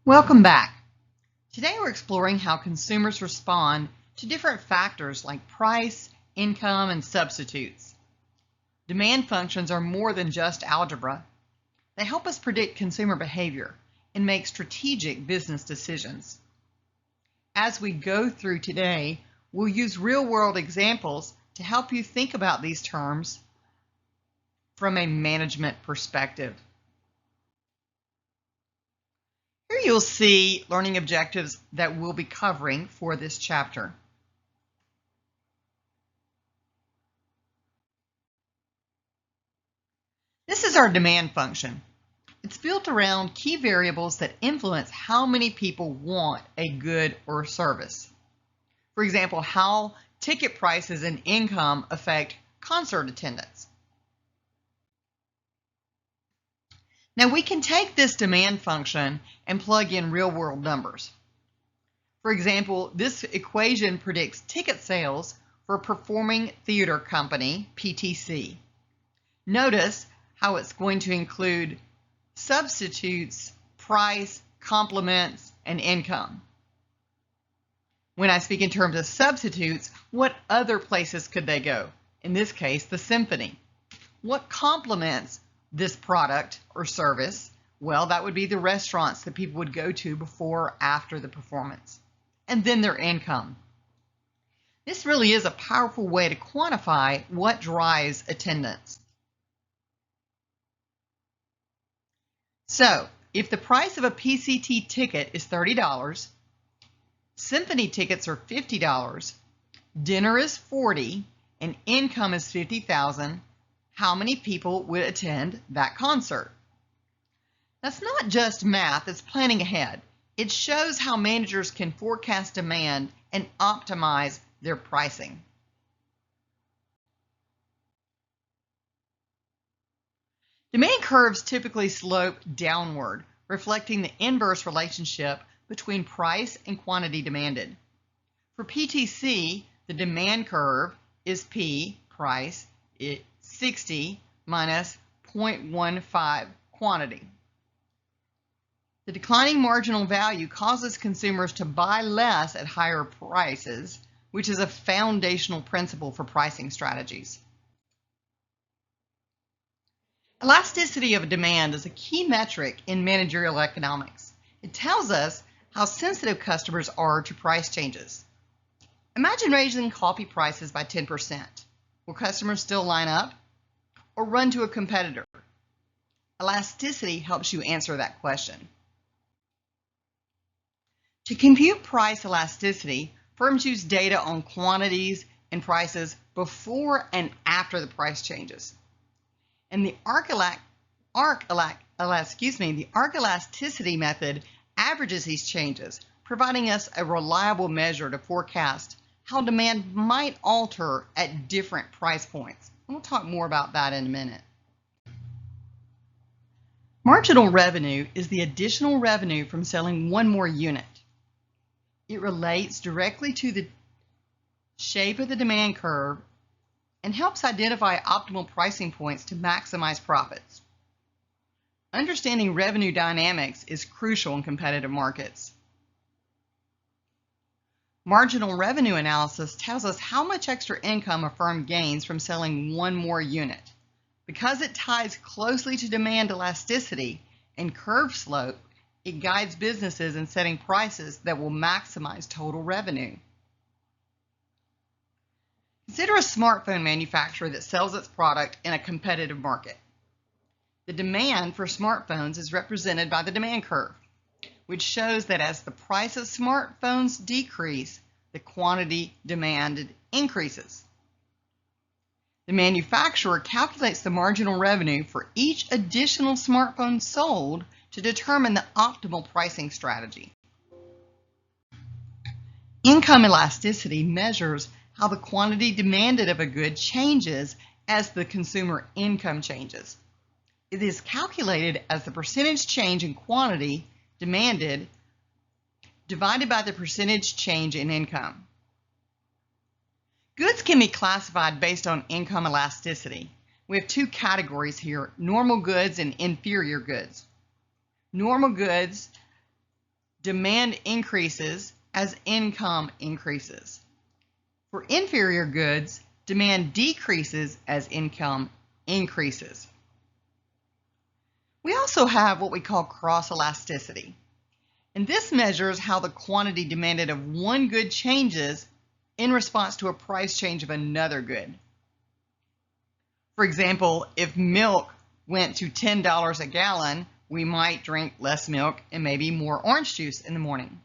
Welcome back. Today we're exploring how consumers respond to different factors like price, income, and substitutes. Demand functions are more than just algebra. They help us predict consumer behavior and make strategic business decisions. As we go through today, we'll use real-world examples to help you think about these terms from a management perspective. Here you'll see learning objectives that we'll be covering for this chapter. This is our demand function. It's built around key variables that influence how many people want a good or service. For example, how ticket prices and income affect concert attendance. Now we can take this demand function and plug in real-world numbers. For example, this equation predicts ticket sales for a performing theater company, PTC. Notice how it's going to include substitutes, price, complements, and income. When I speak in terms of substitutes, what other places could they go? In this case, the symphony. What complements this product or service? Well, that would be the restaurants that people would go to before or after the performance. And then their income. This really is a powerful way to quantify what drives attendance. So, if the price of a PCT ticket is $30, symphony tickets are $50, dinner is $40, and income is $50,000, how many people would attend that concert? That's not just math, it's planning ahead. It shows how managers can forecast demand and optimize their pricing. Demand curves typically slope downward, reflecting the inverse relationship between price and quantity demanded. For PTC, the demand curve is P, price, 60 minus 0.15 quantity. The declining marginal value causes consumers to buy less at higher prices, which is a foundational principle for pricing strategies. Elasticity of demand is a key metric in managerial economics. It tells us how sensitive customers are to price changes. Imagine raising coffee prices by 10%. Will customers still line up or run to a competitor? Elasticity helps you answer that question. To compute price elasticity, firms use data on quantities and prices before and after the price changes. And the arc elasticity method averages these changes, providing us a reliable measure to forecast how demand might alter at different price points. And we'll talk more about that in a minute. Marginal revenue is the additional revenue from selling one more unit. It relates directly to the shape of the demand curve and helps identify optimal pricing points to maximize profits. Understanding revenue dynamics is crucial in competitive markets. Marginal revenue analysis tells us how much extra income a firm gains from selling one more unit. Because it ties closely to demand elasticity and curve slope, it guides businesses in setting prices that will maximize total revenue. Consider a smartphone manufacturer that sells its product in a competitive market. The demand for smartphones is represented by the demand curve, which shows that as the price of smartphones decrease, the quantity demanded increases. The manufacturer calculates the marginal revenue for each additional smartphone sold to determine the optimal pricing strategy. Income elasticity measures how the quantity demanded of a good changes as the consumer income changes. It is calculated as the percentage change in quantity demanded divided by the percentage change in income. Goods can be classified based on income elasticity. We have two categories here, normal goods and inferior goods. Normal goods demand increases as income increases. For inferior goods, demand decreases as income increases. We also have what we call cross-elasticity, and this measures how the quantity demanded of one good changes in response to a price change of another good. For example, if milk went to $10 a gallon, we might drink less milk and maybe more orange juice in the morning.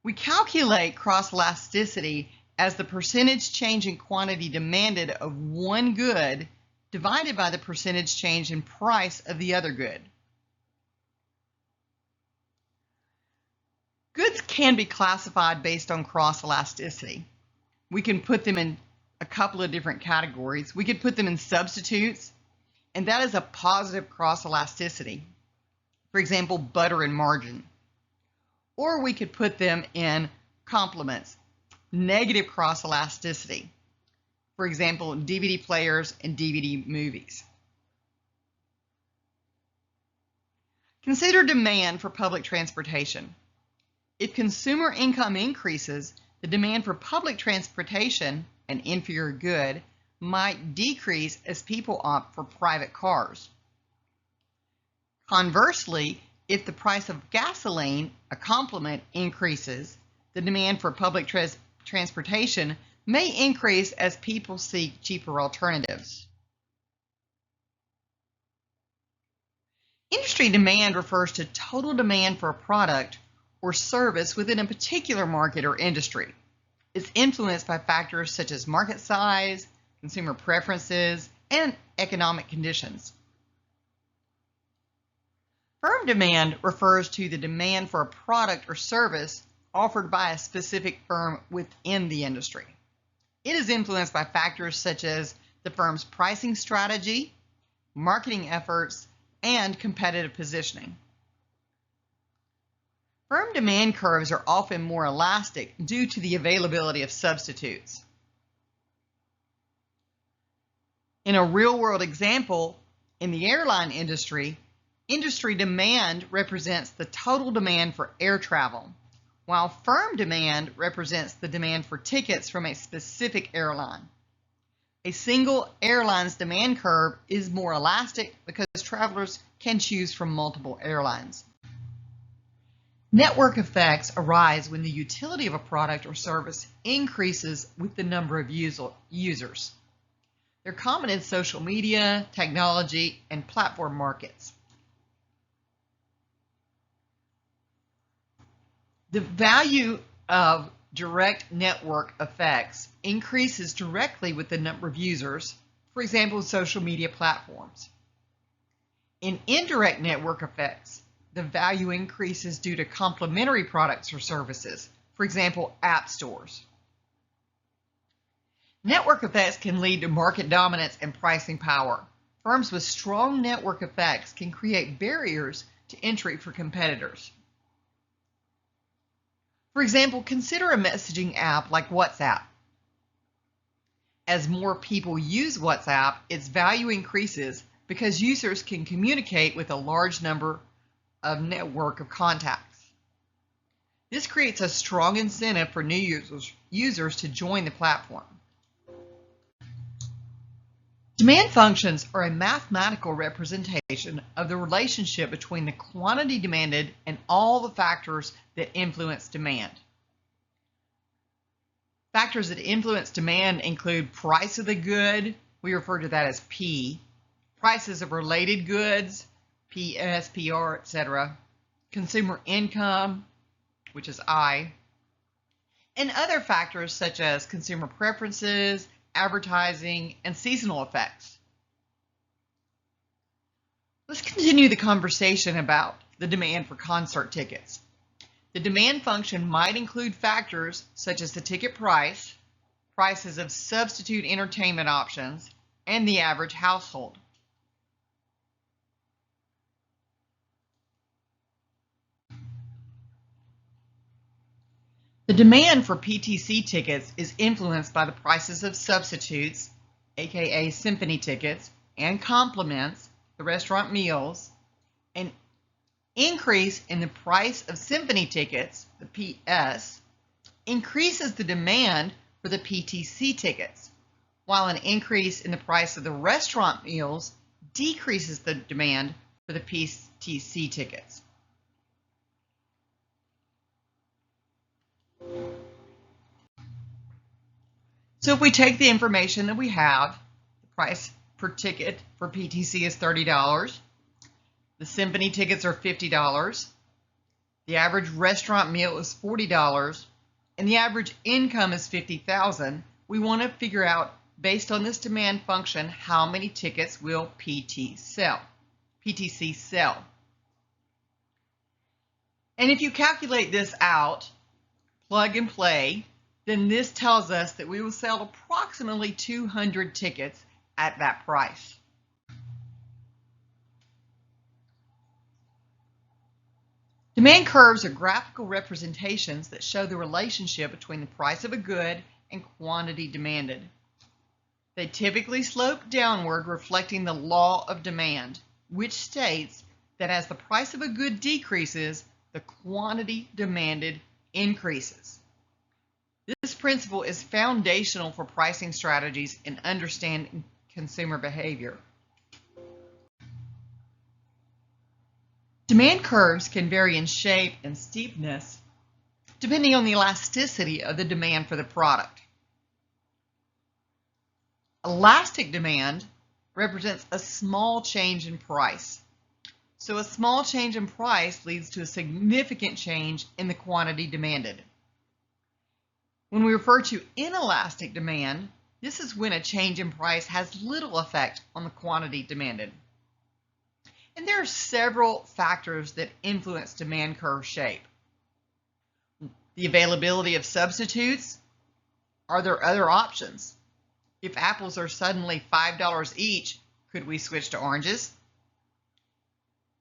We calculate cross-elasticity as the percentage change in quantity demanded of one good divided by the percentage change in price of the other good. Goods can be classified based on cross-elasticity. We can put them in a couple of different categories. We could put them in substitutes, and that is a positive cross-elasticity. For example, butter and margarine. Or we could put them in complements, negative cross-elasticity. For example, DVD players and DVD movies. Consider demand for public transportation. If consumer income increases, the demand for public transportation, an inferior good, might decrease as people opt for private cars. Conversely, if the price of gasoline, a complement, increases, the demand for public transportation may increase as people seek cheaper alternatives. Industry demand refers to total demand for a product or service within a particular market or industry. It's influenced by factors such as market size, consumer preferences, and economic conditions. Firm demand refers to the demand for a product or service offered by a specific firm within the industry. It is influenced by factors such as the firm's pricing strategy, marketing efforts, and competitive positioning. Firm demand curves are often more elastic due to the availability of substitutes. In a real-world example, in the airline industry, industry demand represents the total demand for air travel, while firm demand represents the demand for tickets from a specific airline. A single airline's demand curve is more elastic because travelers can choose from multiple airlines. Network effects arise when the utility of a product or service increases with the number of users. They're common in social media, technology, and platform markets. The value of direct network effects increases directly with the number of users, for example, social media platforms. In indirect network effects, the value increases due to complementary products or services, for example, app stores. Network effects can lead to market dominance and pricing power. Firms with strong network effects can create barriers to entry for competitors. For example, consider a messaging app like WhatsApp. As more people use WhatsApp, its value increases because users can communicate with a large number of network of contacts. This creates a strong incentive for new users to join the platform. Demand functions are a mathematical representation of the relationship between the quantity demanded and all the factors that influence demand. Factors that influence demand include price of the good, we refer to that as P, prices of related goods, PS, PR, etc., consumer income, which is I, and other factors such as consumer preferences, advertising, and seasonal effects. Let's continue the conversation about the demand for concert tickets. The demand function might include factors such as the ticket price, prices of substitute entertainment options, and the average household. The demand for PTC tickets is influenced by the prices of substitutes, aka symphony tickets, and complements, the restaurant meals, and increase in the price of symphony tickets, the PS, increases the demand for the PTC tickets, while an increase in the price of the restaurant meals decreases the demand for the PTC tickets. So if we take the information that we have, the price per ticket for PTC is $30, the symphony tickets are $50, the average restaurant meal is $40, and the average income is $50,000, we want to figure out, based on this demand function, how many tickets will PTC sell. And if you calculate this out, plug and play, then this tells us that we will sell approximately 200 tickets at that price. Demand curves are graphical representations that show the relationship between the price of a good and quantity demanded. They typically slope downward, reflecting the law of demand, which states that as the price of a good decreases, the quantity demanded increases. This principle is foundational for pricing strategies and understanding consumer behavior. Demand curves can vary in shape and steepness depending on the elasticity of the demand for the product. Elastic demand represents a small change in price. So a small change in price leads to a significant change in the quantity demanded. When we refer to inelastic demand, this is when a change in price has little effect on the quantity demanded. And there are several factors that influence demand curve shape. The availability of substitutes. Are there other options? If apples are suddenly $5 each, could we switch to oranges?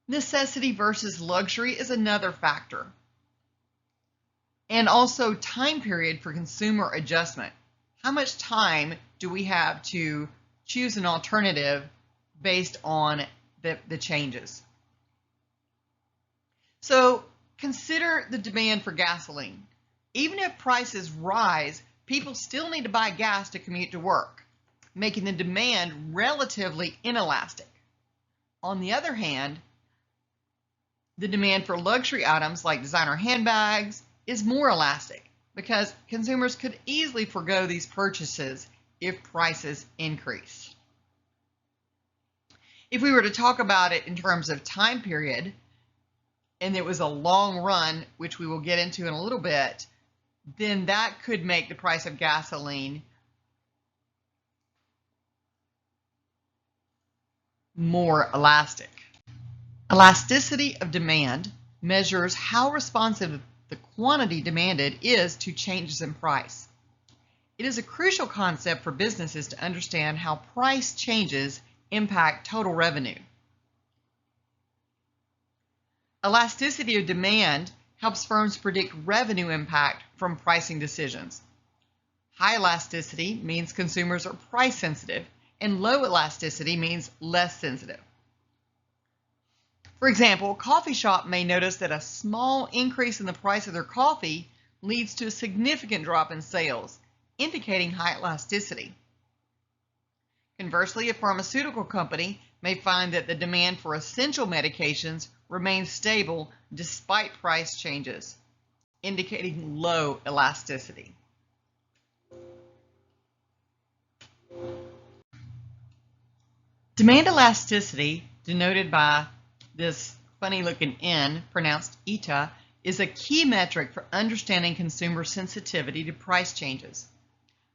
Necessity versus luxury is another factor. And also time period for consumer adjustment. How much time do we have to choose an alternative based on the changes? So consider the demand for gasoline. Even if prices rise, people still need to buy gas to commute to work, making the demand relatively inelastic. On the other hand, the demand for luxury items like designer handbags is more elastic because consumers could easily forgo these purchases if prices increase. If we were to talk about it in terms of time period, and it was a long run, which we will get into in a little bit, then that could make the price of gasoline more elastic. Elasticity of demand measures how responsive the quantity demanded is to changes in price. It is a crucial concept for businesses to understand how price changes impact total revenue. Elasticity of demand helps firms predict revenue impact from pricing decisions. High elasticity means consumers are price sensitive, and low elasticity means less sensitive. For example, a coffee shop may notice that a small increase in the price of their coffee leads to a significant drop in sales, indicating high elasticity. Conversely, a pharmaceutical company may find that the demand for essential medications remains stable despite price changes, indicating low elasticity. Demand elasticity, denoted by this funny looking N, pronounced eta, is a key metric for understanding consumer sensitivity to price changes.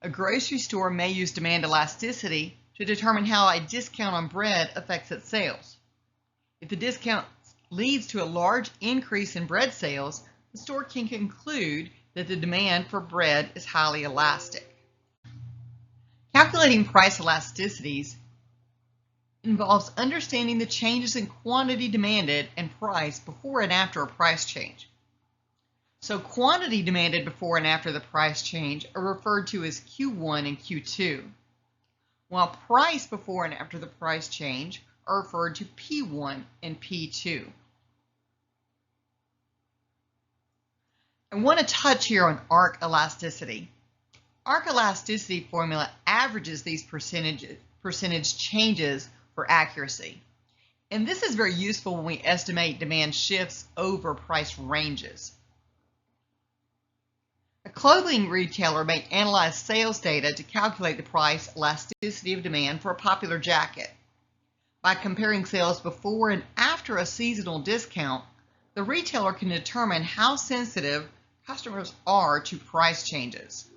A grocery store may use demand elasticity to determine how a discount on bread affects its sales. If the discount leads to a large increase in bread sales, the store can conclude that the demand for bread is highly elastic. Calculating price elasticities involves understanding the changes in quantity demanded and price before and after a price change. So quantity demanded before and after the price change are referred to as Q1 and Q2, while price before and after the price change are referred to P1 and P2. I want to touch here on arc elasticity. Arc elasticity formula averages these percentage changes for accuracy. And this is very useful when we estimate demand shifts over price ranges. A clothing retailer may analyze sales data to calculate the price elasticity of demand for a popular jacket. By comparing sales before and after a seasonal discount, the retailer can determine how sensitive customers are to price changes.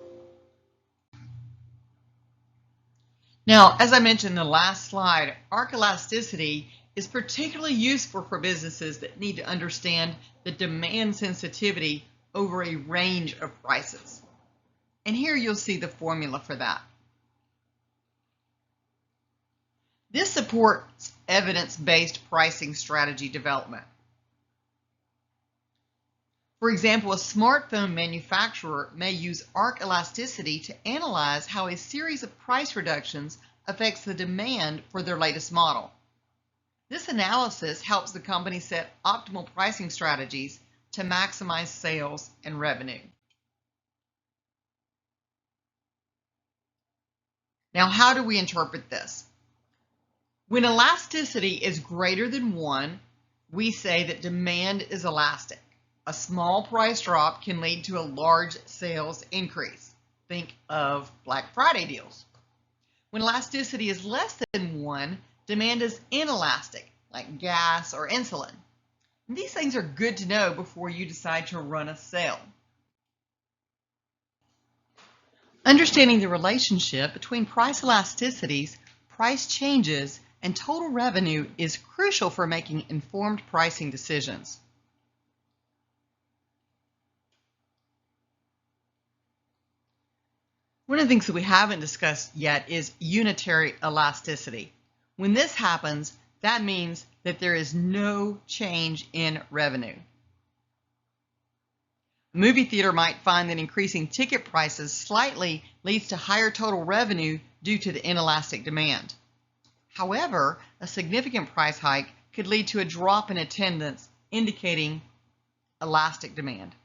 Now, as I mentioned in the last slide, arc elasticity is particularly useful for businesses that need to understand the demand sensitivity over a range of prices. And here you'll see the formula for that. This supports evidence-based pricing strategy development. For example, a smartphone manufacturer may use arc elasticity to analyze how a series of price reductions affects the demand for their latest model. This analysis helps the company set optimal pricing strategies to maximize sales and revenue. Now, how do we interpret this? When elasticity is greater than 1, we say that demand is elastic. A small price drop can lead to a large sales increase. Think of Black Friday deals. When elasticity is less than 1, demand is inelastic, like gas or insulin. And these things are good to know before you decide to run a sale. Understanding the relationship between price elasticities, price changes, and total revenue is crucial for making informed pricing decisions. One of the things that we haven't discussed yet is unitary elasticity. When this happens, that means that there is no change in revenue. A movie theater might find that increasing ticket prices slightly leads to higher total revenue due to the inelastic demand. However, a significant price hike could lead to a drop in attendance, indicating elastic demand.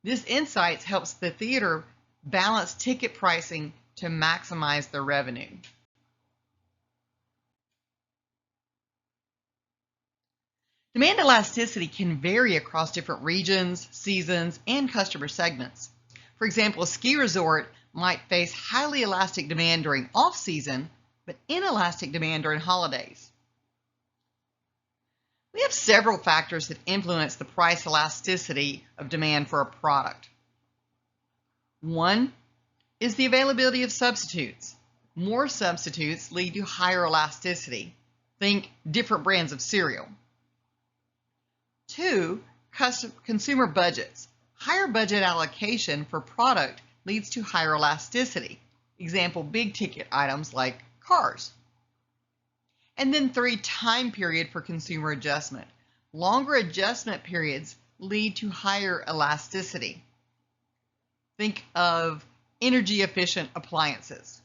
This insight helps the theater balance ticket pricing to maximize their revenue. Demand elasticity can vary across different regions, seasons, and customer segments. For example, a ski resort might face highly elastic demand during off-season, but inelastic demand during holidays. We have several factors that influence the price elasticity of demand for a product. One is the availability of substitutes. More substitutes lead to higher elasticity. Think different brands of cereal. 2, consumer budgets. Higher budget allocation for product leads to higher elasticity. Example, big ticket items like cars. And then 3, time period for consumer adjustment. Longer adjustment periods lead to higher elasticity. Think of energy efficient appliances.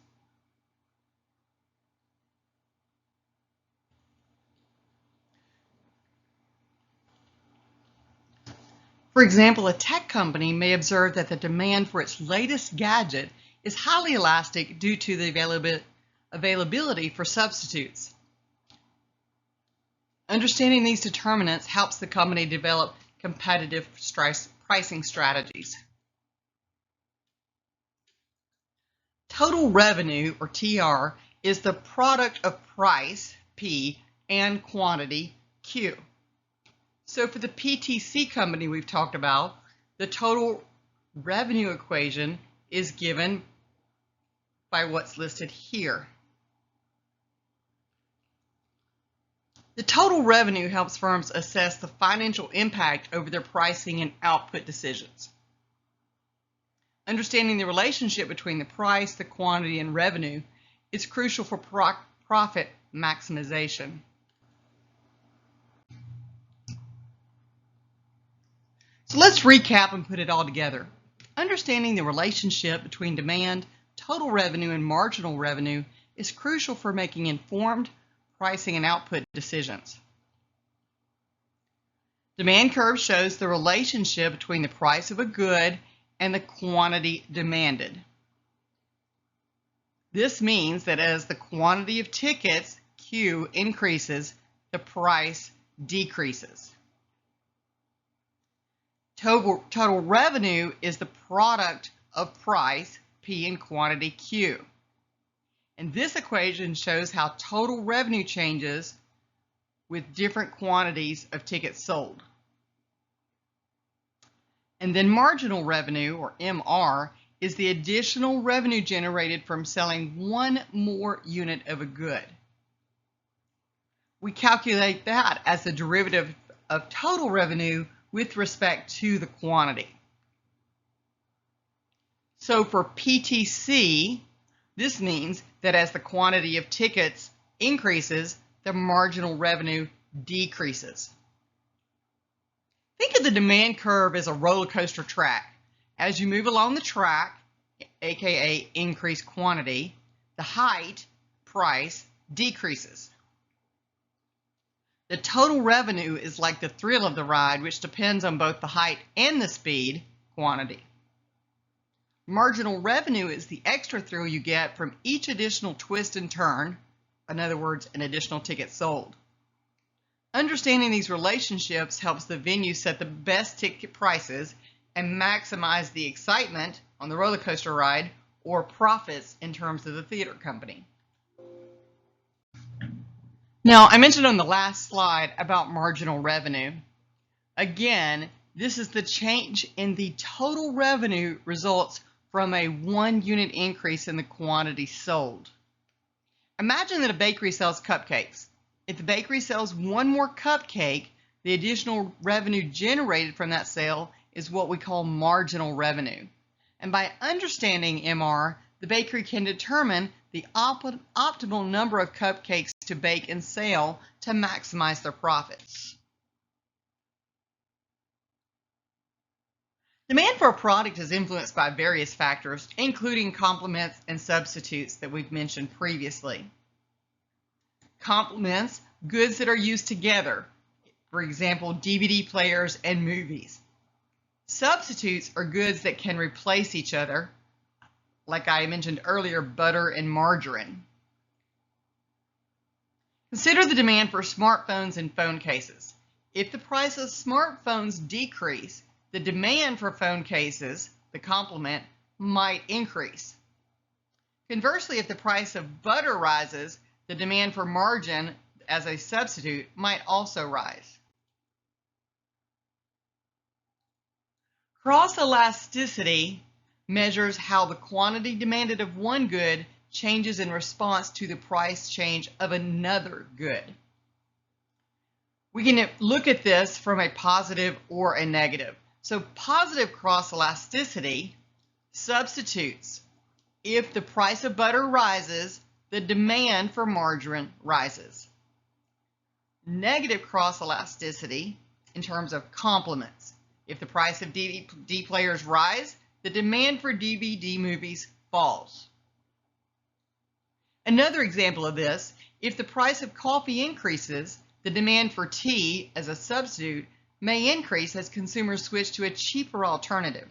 For example, a tech company may observe that the demand for its latest gadget is highly elastic due to the availability for substitutes. Understanding these determinants helps the company develop competitive pricing strategies. Total revenue, or TR, is the product of price, P, and quantity, Q. So for the PTC company we've talked about, the total revenue equation is given by what's listed here. The total revenue helps firms assess the financial impact over their pricing and output decisions. Understanding the relationship between the price, the quantity, and revenue is crucial for profit maximization. So let's recap and put it all together. Understanding the relationship between demand, total revenue, and marginal revenue is crucial for making informed pricing and output decisions. Demand curve shows the relationship between the price of a good and the quantity demanded. This means that as the quantity of tickets, Q, increases, the price decreases. Total revenue is the product of price, P, and quantity, Q. And this equation shows how total revenue changes with different quantities of tickets sold. And then marginal revenue, or MR, is the additional revenue generated from selling one more unit of a good. We calculate that as the derivative of total revenue with respect to the quantity. So for PTC, this means that as the quantity of tickets increases, the marginal revenue decreases. Think of the demand curve as a roller coaster track. As you move along the track, aka increased quantity, the height, price, decreases. The total revenue is like the thrill of the ride, which depends on both the height and the speed, quantity. Marginal revenue is the extra thrill you get from each additional twist and turn, in other words, an additional ticket sold. Understanding these relationships helps the venue set the best ticket prices and maximize the excitement on the roller coaster ride or profits in terms of the theater company. Now, I mentioned on the last slide about marginal revenue. Again, this is the change in the total revenue results from a 1 unit increase in the quantity sold. Imagine that a bakery sells cupcakes. If the bakery sells one more cupcake, the additional revenue generated from that sale is what we call marginal revenue. And by understanding MR, the bakery can determine the optimal number of cupcakes to bake and sell to maximize their profits. Demand for a product is influenced by various factors, including complements and substitutes that we've mentioned previously. Complements, goods that are used together, for example, DVD players and movies. Substitutes are goods that can replace each other, like I mentioned earlier, butter and margarine. Consider the demand for smartphones and phone cases. If the price of smartphones decrease, the demand for phone cases, the complement, might increase. Conversely, if the price of butter rises, the demand for margarine as a substitute might also rise. Cross-elasticity measures how the quantity demanded of one good changes in response to the price change of another good. We can look at this from a positive or a negative. So positive cross-elasticity substitutes. If the price of butter rises, the demand for margarine rises. Negative cross-elasticity in terms of complements. If the price of DVD players rise, the demand for DVD movies falls. Another example of this, if the price of coffee increases, the demand for tea as a substitute may increase as consumers switch to a cheaper alternative.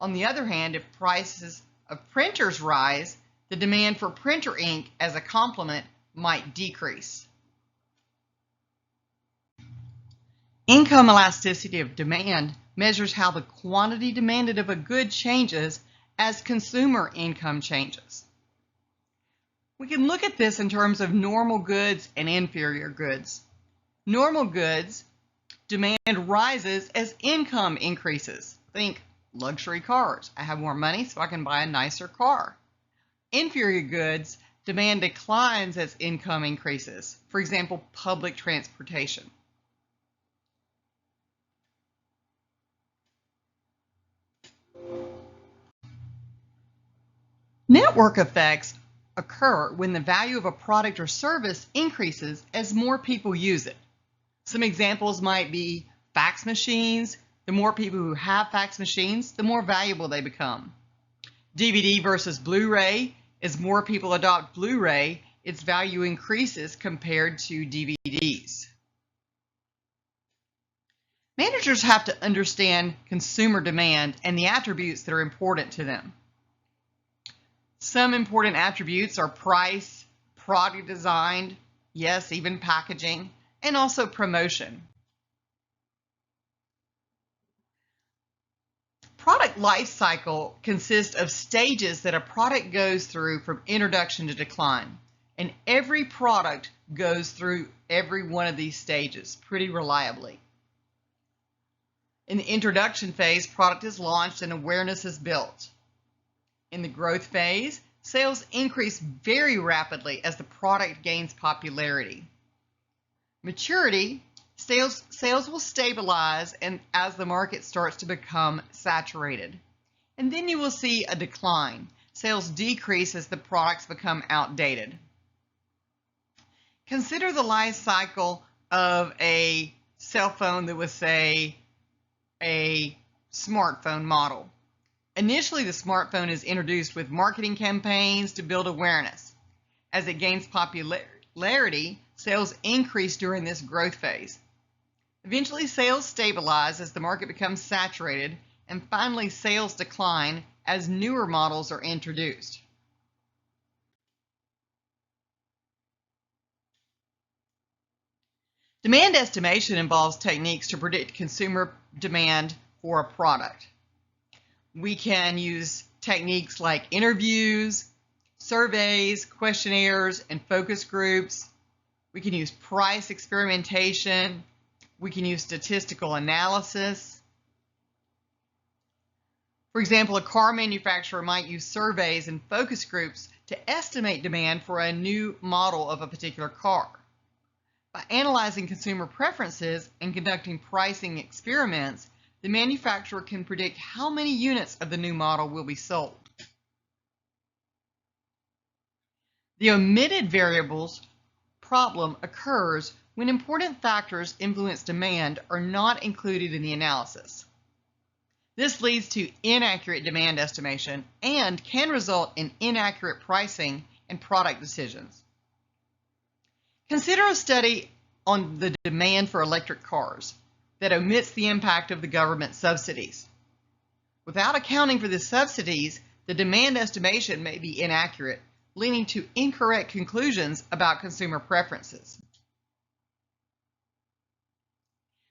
On the other hand, if prices of printers rise, the demand for printer ink as a complement might decrease. Income elasticity of demand measures how the quantity demanded of a good changes as consumer income changes. We can look at this in terms of normal goods and inferior goods. Normal goods, demand rises as income increases. Think luxury cars. I have more money, so I can buy a nicer car. Inferior goods, demand declines as income increases. For example, public transportation. Network effects occur when the value of a product or service increases as more people use it. Some examples might be fax machines. The more people who have fax machines, the more valuable they become. DVD versus Blu-ray. As more people adopt Blu-ray, its value increases compared to DVDs. Managers have to understand consumer demand and the attributes that are important to them. Some important attributes are price, product design, yes, even packaging, and also promotion. Product life cycle consists of stages that a product goes through from introduction to decline. And every product goes through every one of these stages pretty reliably. In the introduction phase, product is launched and awareness is built. In the growth phase, sales increase very rapidly as the product gains popularity. Maturity, sales will stabilize and as the market starts to become saturated. And then you will see a decline. Sales decrease as the products become outdated. Consider the life cycle of a cell phone that was, say, a smartphone model. Initially, the smartphone is introduced with marketing campaigns to build awareness. As it gains popularity, sales increase during this growth phase. Eventually, sales stabilize as the market becomes saturated, and finally, sales decline as newer models are introduced. Demand estimation involves techniques to predict consumer demand for a product. We can use techniques like interviews, surveys, questionnaires, and focus groups. We can use price experimentation. We can use statistical analysis. For example, a car manufacturer might use surveys and focus groups to estimate demand for a new model of a particular car. By analyzing consumer preferences and conducting pricing experiments, the manufacturer can predict how many units of the new model will be sold. The omitted variables problem occurs when important factors influence demand are not included in the analysis. This leads to inaccurate demand estimation and can result in inaccurate pricing and product decisions. Consider a study on the demand for electric cars that omits the impact of the government subsidies. Without accounting for the subsidies, the demand estimation may be inaccurate, leading to incorrect conclusions about consumer preferences.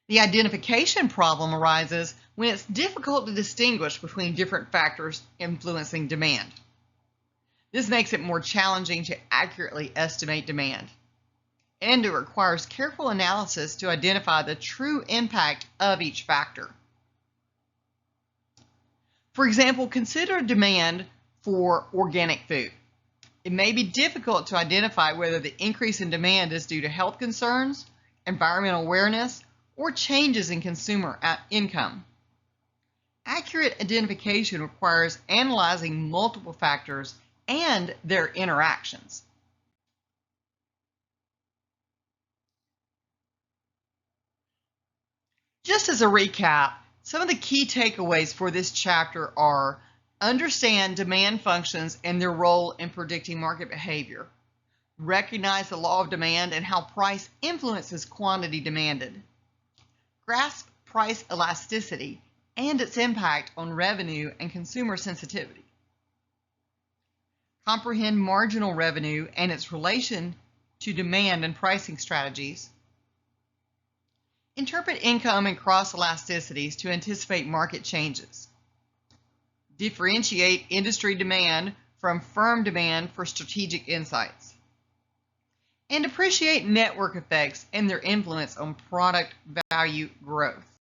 The identification problem arises when it's difficult to distinguish between different factors influencing demand. This makes it more challenging to accurately estimate demand, and it requires careful analysis to identify the true impact of each factor. For example, consider demand for organic food. It may be difficult to identify whether the increase in demand is due to health concerns, environmental awareness, or changes in consumer income. Accurate identification requires analyzing multiple factors and their interactions. Just as a recap, some of the key takeaways for this chapter are: understand demand functions and their role in predicting market behavior. Recognize the law of demand and how price influences quantity demanded. Grasp price elasticity and its impact on revenue and consumer sensitivity. Comprehend marginal revenue and its relation to demand and pricing strategies. Interpret income and cross-elasticities to anticipate market changes. Differentiate industry demand from firm demand for strategic insights. And appreciate network effects and their influence on product value growth.